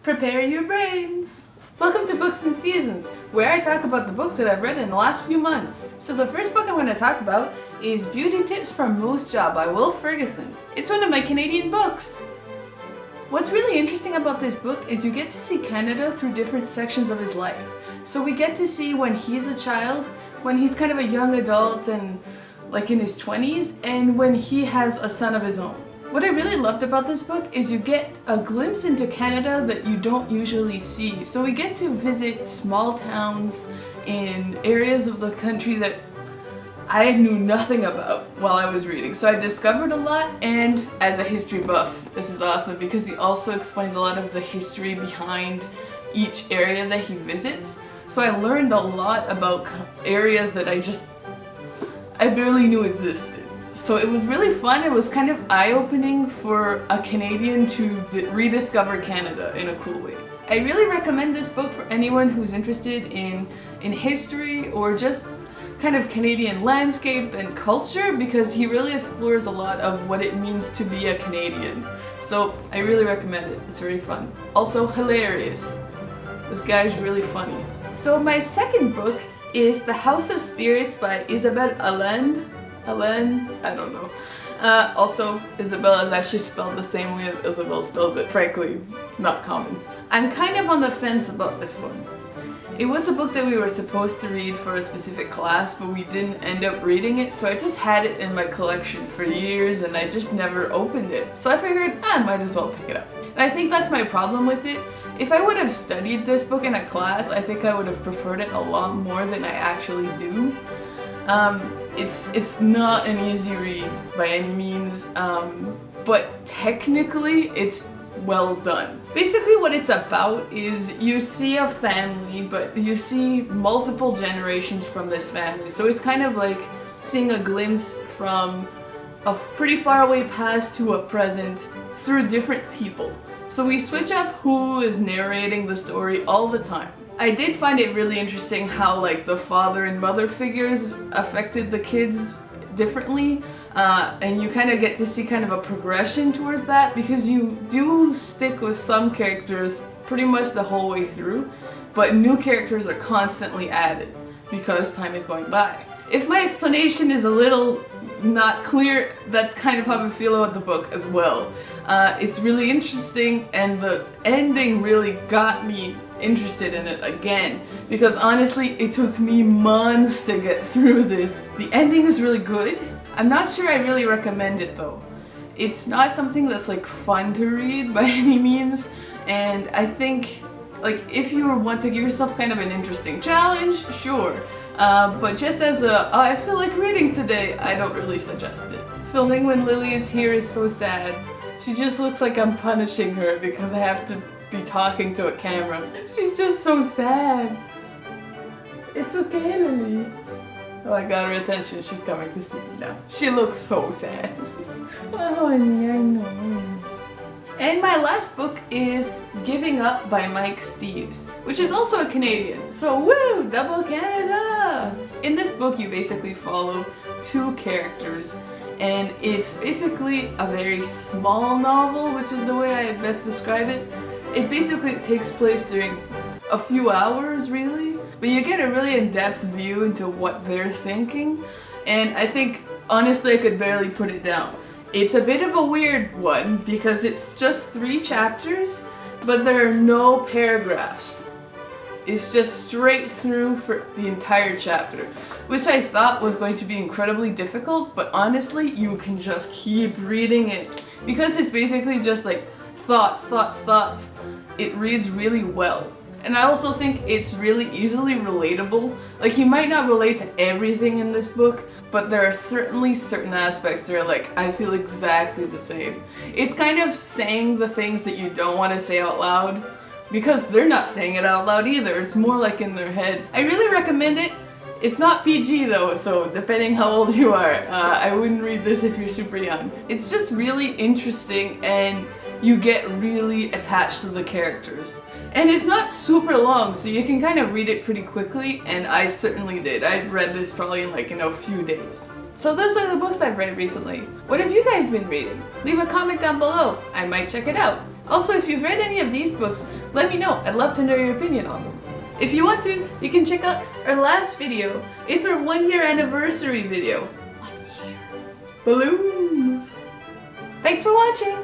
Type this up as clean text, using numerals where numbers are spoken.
Prepare your brains! Welcome to Books and Seasons, where I talk about the books that I've read in the last few months. So the first book I'm going to talk about is Beauty Tips from Moose Jaw by Will Ferguson. It's one of my Canadian books. What's really interesting about this book is you get to see Canada through different sections of his life. So we get to see when he's a child, when he's kind of a young adult and like in his 20s, and when he has a son of his own. What I really loved about this book is you get a glimpse into Canada that you don't usually see. So we get to visit small towns in areas of the country that I knew nothing about while I was reading. So I discovered a lot, and as a history buff, this is awesome because he also explains a lot of the history behind each area that he visits. So I learned a lot about areas that I barely knew existed. So it was really fun. It was kind of eye-opening for a Canadian to rediscover Canada in a cool way. I really recommend this book for anyone who's interested in history or just kind of Canadian landscape and culture, because he really explores a lot of what it means to be a Canadian. So I really recommend it. It's very fun. Also hilarious. This guy's really funny. So my second book is The House of Spirits by Isabel Allende. I don't know. Also, Isabel is actually spelled the same way as Isabel spells it. Frankly, not common. I'm kind of on the fence about this one. It was a book that we were supposed to read for a specific class, but we didn't end up reading it, so I just had it in my collection for years and I just never opened it. So I figured, I might as well pick it up. And I think that's my problem with it. If I would have studied this book in a class, I think I would have preferred it a lot more than I actually do. It's not an easy read by any means, but technically it's well done. Basically what it's about is you see a family, but you see multiple generations from this family. So it's kind of like seeing a glimpse from a pretty far away past to a present through different people. So we switch up who is narrating the story all the time. I did find it really interesting how like the father and mother figures affected the kids differently, and you kind of get to see kind of a progression towards that, because you do stick with some characters pretty much the whole way through, but new characters are constantly added because time is going by. If my explanation is a little not clear, that's kind of how I feel about the book as well. It's really interesting, and the ending really got me interested in it again, because honestly it took me months to get through this. The ending is really good. I'm not sure I really recommend it though. It's not something that's like fun to read by any means, and I think like if you want to give yourself kind of an interesting challenge, sure. But just as I feel like reading today, I don't really suggest it. Filming when Lily is here is so sad. She just looks like I'm punishing her because I have to be talking to a camera. She's just so sad. It's okay, Lily. Oh, I got her attention. She's coming to see me now. She looks so sad. Oh, honey, I know. And my last book is Giving Up by Steeves, which is also a Canadian. So woo! Double Canada! In this book you basically follow two characters, and it's basically a very small novel, which is the way I best describe it. It basically takes place during a few hours really, but you get a really in-depth view into what they're thinking, and I think honestly I could barely put it down. It's a bit of a weird one because it's just 3 chapters, but there are no paragraphs. It's just straight through for the entire chapter, which I thought was going to be incredibly difficult, but honestly you can just keep reading it because it's basically just like thoughts. It reads really well. And I also think it's really easily relatable. Like, you might not relate to everything in this book, but there are certainly certain aspects that are like, I feel exactly the same. It's kind of saying the things that you don't want to say out loud, because they're not saying it out loud either. It's more like in their heads. I really recommend it. It's not PG though, so depending how old you are, I wouldn't read this if you're super young. It's just really interesting, and you get really attached to the characters. And it's not super long, so you can kind of read it pretty quickly, and I certainly did. I read this probably in like, a few days. So those are the books I've read recently. What have you guys been reading? Leave a comment down below. I might check it out. Also, if you've read any of these books, let me know. I'd love to know your opinion on them. If you want to, you can check out our last video. It's our 1-year anniversary video. 1 year. Balloons! Thanks for watching!